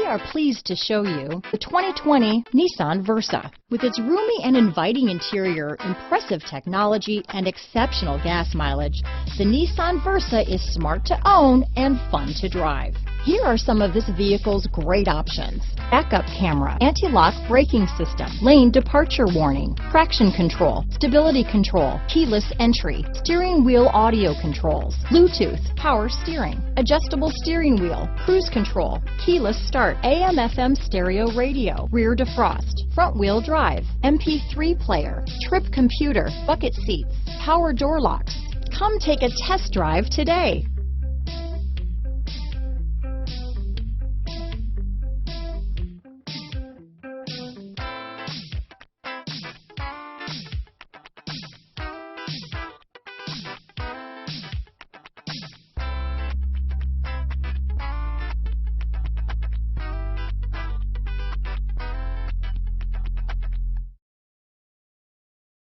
are pleased to show you the 2020 Nissan Versa. With its roomy and inviting interior, impressive technology, and exceptional gas mileage, the Nissan Versa is smart to own and fun to drive. Here are some of this vehicle's great options: backup camera, anti-lock braking system, lane departure warning, traction control, stability control, keyless entry, steering wheel audio controls, Bluetooth, power steering, adjustable steering wheel, cruise control, keyless start, AM/FM stereo radio, rear defrost, front wheel drive, MP3 player, trip computer, bucket seats, power door locks. Come take a test drive today.